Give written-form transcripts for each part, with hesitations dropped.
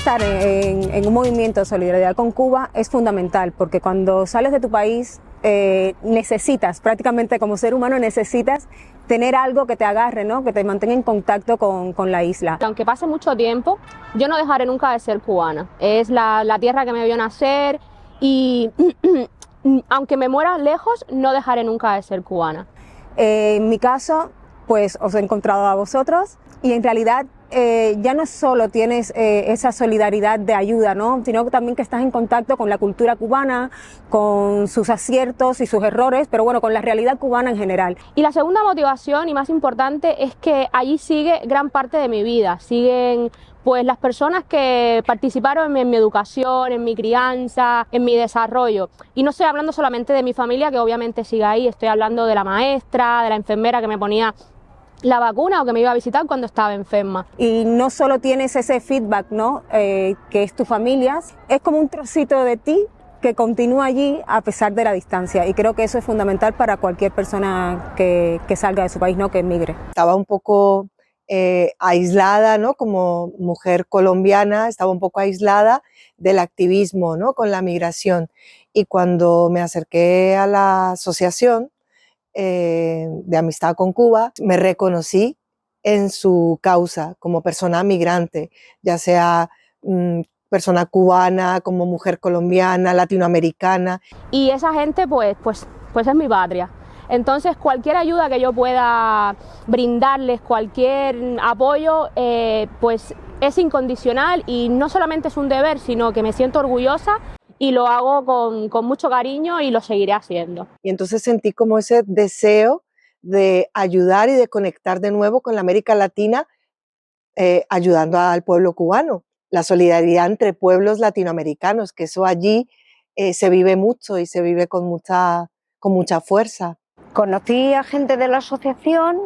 estar en un movimiento de solidaridad con Cuba es fundamental, porque cuando sales de tu país necesitas, prácticamente como ser humano necesitas tener algo que te agarre, ¿no? Que te mantenga en contacto con la isla. Aunque pase mucho tiempo, yo no dejaré nunca de ser cubana. Es la tierra que me vio nacer y aunque me muera lejos, no dejaré nunca de ser cubana. En mi caso, pues os he encontrado a vosotros y en realidad ya no solo tienes esa solidaridad de ayuda, ¿no? Sino también que estás en contacto con la cultura cubana, con sus aciertos y sus errores, pero bueno, con la realidad cubana en general. Y la segunda motivación y más importante es que allí sigue gran parte de mi vida, siguen pues las personas que participaron en mi educación, en mi crianza, en mi desarrollo. Y no estoy hablando solamente de mi familia, que obviamente sigue ahí, estoy hablando de la maestra, de la enfermera que me ponía la vacuna o que me iba a visitar cuando estaba enferma. Y no solo tienes ese feedback, ¿no? Que es tu familia, es como un trocito de ti que continúa allí a pesar de la distancia, y creo que eso es fundamental para cualquier persona que salga de su país, ¿no? Que emigre. Estaba un poco aislada, ¿no? Como mujer colombiana, estaba un poco aislada del activismo, ¿no? Con la migración, y cuando me acerqué a la asociación de amistad con Cuba, me reconocí en su causa como persona migrante, ya sea persona cubana, como mujer colombiana, latinoamericana. Y esa gente pues es mi patria. Entonces cualquier ayuda que yo pueda brindarles, cualquier apoyo, pues es incondicional, y no solamente es un deber, sino que me siento orgullosa y lo hago con mucho cariño y lo seguiré haciendo. Y entonces sentí como ese deseo de ayudar y de conectar de nuevo con la América Latina, ayudando al pueblo cubano, la solidaridad entre pueblos latinoamericanos, que eso allí se vive mucho y se vive con mucha fuerza. Conocí a gente de la asociación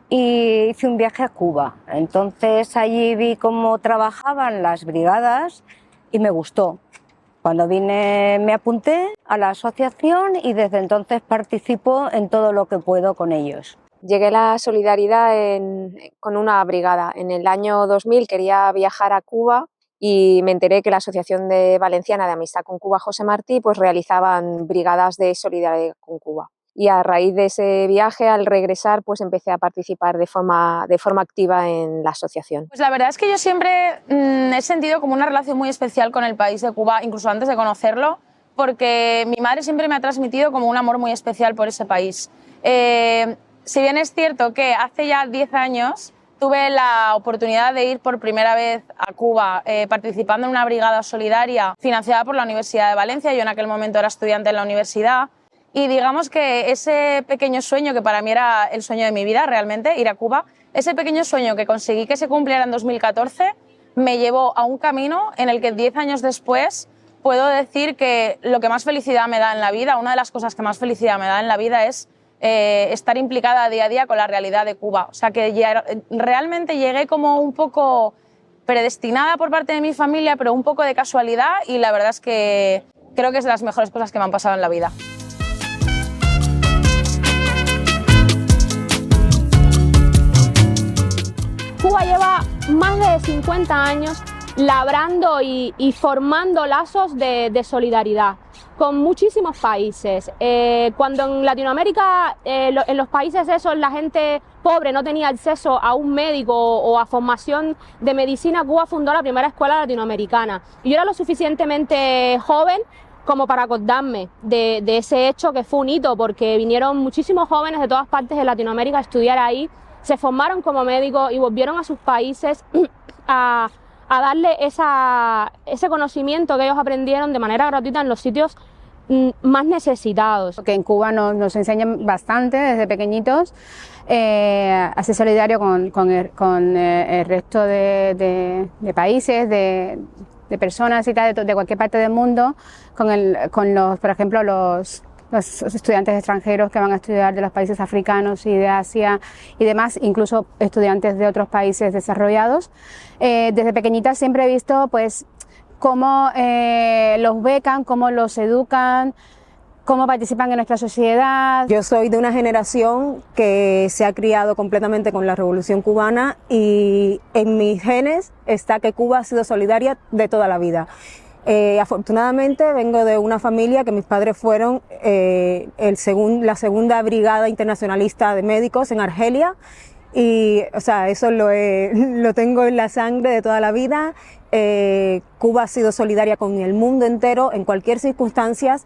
y hice un viaje a Cuba. Entonces allí vi cómo trabajaban las brigadas y me gustó. Cuando vine me apunté a la asociación y desde entonces participo en todo lo que puedo con ellos. Llegué a la solidaridad con una brigada. En el año 2000 quería viajar a Cuba y me enteré que la Asociación Valenciana de Amistad con Cuba, José Martí, pues realizaban brigadas de solidaridad con Cuba. Y a raíz de ese viaje, al regresar, pues empecé a participar de forma activa en la asociación. Pues la verdad es que yo siempre he sentido como una relación muy especial con el país de Cuba, incluso antes de conocerlo, porque mi madre siempre me ha transmitido como un amor muy especial por ese país. Si bien es cierto que hace ya 10 años tuve la oportunidad de ir por primera vez a Cuba participando en una brigada solidaria financiada por la Universidad de Valencia. Yo en aquel momento era estudiante en la universidad. Y digamos que ese pequeño sueño, que para mí era el sueño de mi vida realmente, ir a Cuba, ese pequeño sueño que conseguí que se cumpliera en 2014, me llevó a un camino en el que 10 años después puedo decir que lo que más felicidad me da en la vida, una de las cosas que más felicidad me da en la vida es estar implicada día a día con la realidad de Cuba. O sea que ya realmente llegué como un poco predestinada por parte de mi familia, pero un poco de casualidad, y la verdad es que creo que es de las mejores cosas que me han pasado en la vida. Cuba lleva más de 50 años labrando y formando lazos de solidaridad con muchísimos países. Cuando en Latinoamérica, en los países esos, la gente pobre no tenía acceso a un médico o a formación de medicina, Cuba fundó la primera escuela latinoamericana. Y yo era lo suficientemente joven como para acordarme de ese hecho, que fue un hito, porque vinieron muchísimos jóvenes de todas partes de Latinoamérica a estudiar ahí, se formaron como médicos y volvieron a sus países a darle ese conocimiento que ellos aprendieron de manera gratuita en los sitios más necesitados. Que en Cuba nos enseñan bastante desde pequeñitos a ser solidario con el resto de países, de personas y tal, de cualquier parte del mundo, por ejemplo, los estudiantes extranjeros que van a estudiar de los países africanos y de Asia y demás, incluso estudiantes de otros países desarrollados. Desde pequeñita siempre he visto pues cómo los becan, cómo los educan, cómo participan en nuestra sociedad. Yo soy de una generación que se ha criado completamente con la Revolución Cubana y en mis genes está que Cuba ha sido solidaria de toda la vida. Afortunadamente vengo de una familia que mis padres fueron la segunda brigada internacionalista de médicos en Argelia y o sea, eso lo tengo en la sangre de toda la vida. Cuba ha sido solidaria con el mundo entero en cualquier circunstancia,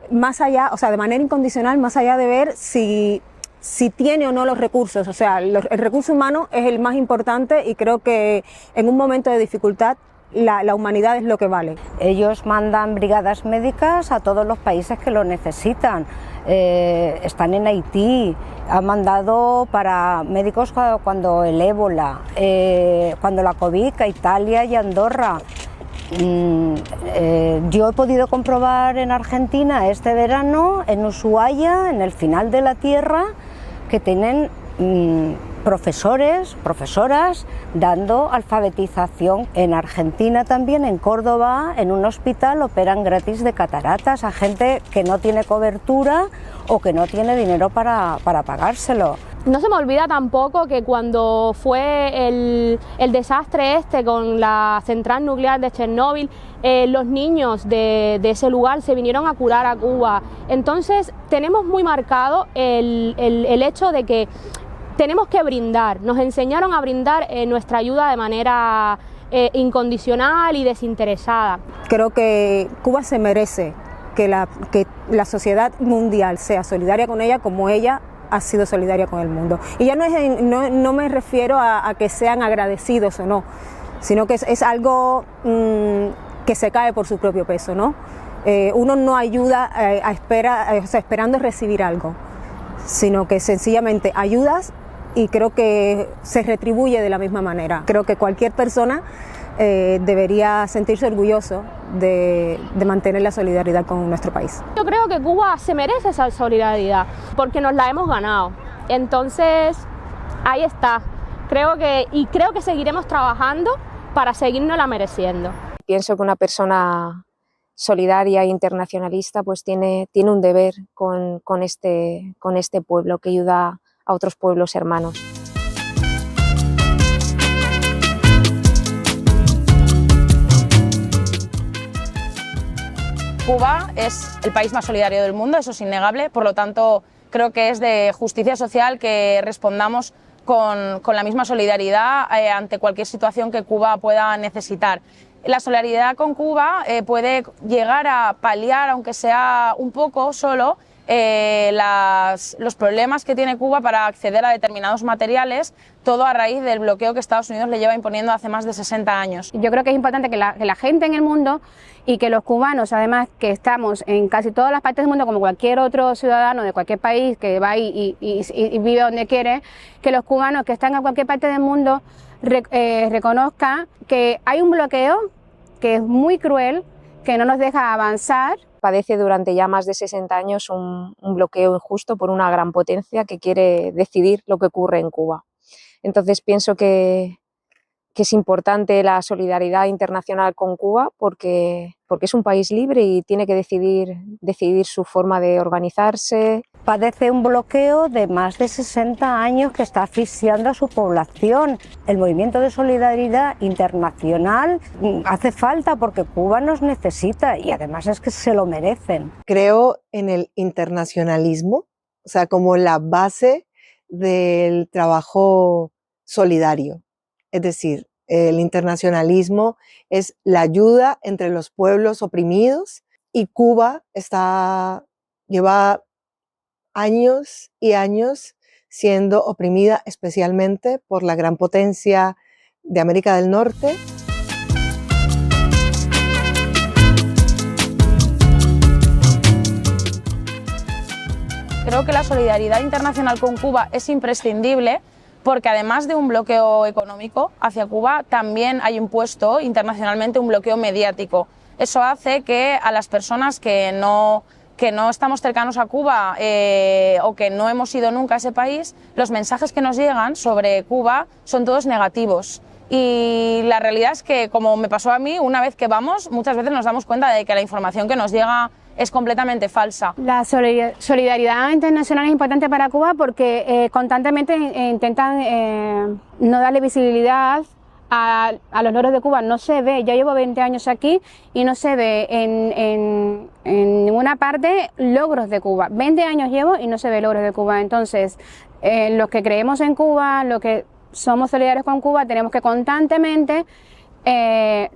más allá, o sea, de manera incondicional, más allá de ver si tiene o no los recursos. O sea, el recurso humano es el más importante y creo que en un momento de dificultad la humanidad es lo que vale. Ellos mandan brigadas médicas a todos los países que lo necesitan. Están en Haití, han mandado para médicos cuando el ébola, cuando la COVID, a Italia y Andorra. Yo he podido comprobar en Argentina este verano, en Ushuaia, en el final de la tierra, que tienen profesores, profesoras dando alfabetización. En Argentina también, en Córdoba, en un hospital operan gratis de cataratas a gente que no tiene cobertura o que no tiene dinero para pagárselo. No se me olvida tampoco que cuando fue el desastre con la central nuclear de Chernóbil, los niños de ese lugar se vinieron a curar a Cuba. Entonces tenemos muy marcado el hecho de que tenemos que brindar. Nos enseñaron a brindar nuestra ayuda de manera incondicional y desinteresada. Creo que Cuba se merece que la sociedad mundial sea solidaria con ella como ella ha sido solidaria con el mundo. Y ya no me refiero a que sean agradecidos o no, sino que es algo que se cae por su propio peso, ¿no? Uno no ayuda esperando recibir algo, sino que sencillamente ayudas y creo que se retribuye de la misma manera. Creo que cualquier persona debería sentirse orgulloso de mantener la solidaridad con nuestro país. Yo creo que Cuba se merece esa solidaridad porque nos la hemos ganado. Entonces, ahí está. Creo que seguiremos trabajando para seguirnosla mereciendo. Pienso que una persona solidaria e internacionalista pues tiene un deber con este pueblo que ayuda a otros pueblos hermanos. Cuba es el país más solidario del mundo, eso es innegable, por lo tanto creo que es de justicia social que respondamos con la misma solidaridad ante cualquier situación que Cuba pueda necesitar. La solidaridad con Cuba puede llegar a paliar, aunque sea un poco solo, los problemas que tiene Cuba para acceder a determinados materiales, todo a raíz del bloqueo que Estados Unidos le lleva imponiendo hace más de 60 años. Yo creo que es importante que la gente en el mundo y que los cubanos, además que estamos en casi todas las partes del mundo, como cualquier otro ciudadano de cualquier país que va y vive donde quiere, que los cubanos que están en cualquier parte del mundo reconozcan que hay un bloqueo que es muy cruel, que no nos deja avanzar. Padece durante ya más de 60 años un bloqueo injusto por una gran potencia que quiere decidir lo que ocurre en Cuba. Entonces pienso que es importante la solidaridad internacional con Cuba porque es un país libre y tiene que decidir su forma de organizarse. Padece un bloqueo de más de 60 años que está asfixiando a su población. El movimiento de solidaridad internacional hace falta porque Cuba nos necesita y además es que se lo merecen. Creo en el internacionalismo, o sea, como la base del trabajo solidario. Es decir, el internacionalismo es la ayuda entre los pueblos oprimidos y Cuba lleva años y años siendo oprimida especialmente por la gran potencia de América del Norte. Creo que la solidaridad internacional con Cuba es imprescindible porque además de un bloqueo económico hacia Cuba, también hay impuesto internacionalmente un bloqueo mediático. Eso hace que a las personas que no estamos cercanos a Cuba o que no hemos ido nunca a ese país, los mensajes que nos llegan sobre Cuba son todos negativos. Y la realidad es que, como me pasó a mí, una vez que vamos, muchas veces nos damos cuenta de que la información que nos llega es completamente falsa. La solidaridad internacional es importante para Cuba porque constantemente intentan no darle visibilidad a los logros de Cuba. No se ve, ya llevo 20 años aquí y no se ve en ninguna parte logros de Cuba. 20 años llevo y no se ve logros de Cuba. Entonces, los que creemos en Cuba, los que somos solidarios con Cuba, tenemos que constantemente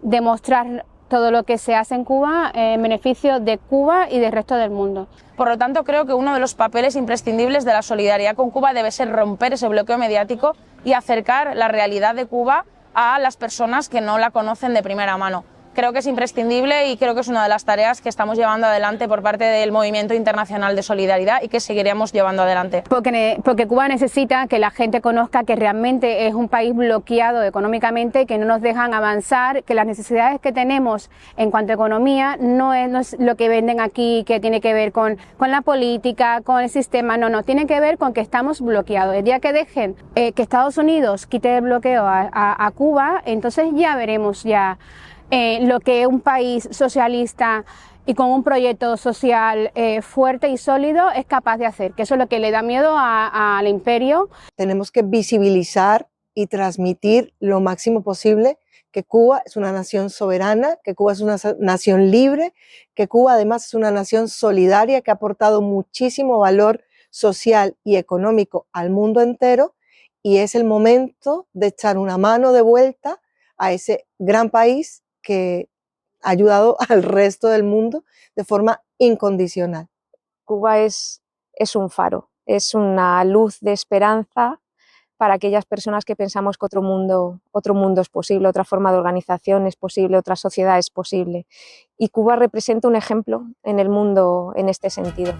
demostrar todo lo que se hace en Cuba en beneficio de Cuba y del resto del mundo. Por lo tanto, creo que uno de los papeles imprescindibles de la solidaridad con Cuba debe ser romper ese bloqueo mediático y acercar la realidad de Cuba a las personas que no la conocen de primera mano. Creo que es imprescindible y creo que es una de las tareas que estamos llevando adelante por parte del Movimiento Internacional de Solidaridad y que seguiremos llevando adelante. Porque Cuba necesita que la gente conozca que realmente es un país bloqueado económicamente, que no nos dejan avanzar, que las necesidades que tenemos en cuanto a economía no es lo que venden aquí, que tiene que ver con la política, con el sistema, no, tiene que ver con que estamos bloqueados. El día que dejen que Estados Unidos quite el bloqueo a Cuba, entonces ya veremos lo que un país socialista y con un proyecto social fuerte y sólido es capaz de hacer, que eso es lo que le da miedo al imperio. Tenemos que visibilizar y transmitir lo máximo posible que Cuba es una nación soberana, que Cuba es una nación libre, que Cuba además es una nación solidaria que ha aportado muchísimo valor social y económico al mundo entero, y es el momento de echar una mano de vuelta a ese gran país que ha ayudado al resto del mundo de forma incondicional. Cuba es un faro, es una luz de esperanza para aquellas personas que pensamos que otro mundo es posible, otra forma de organización es posible, otra sociedad es posible. Y Cuba representa un ejemplo en el mundo en este sentido.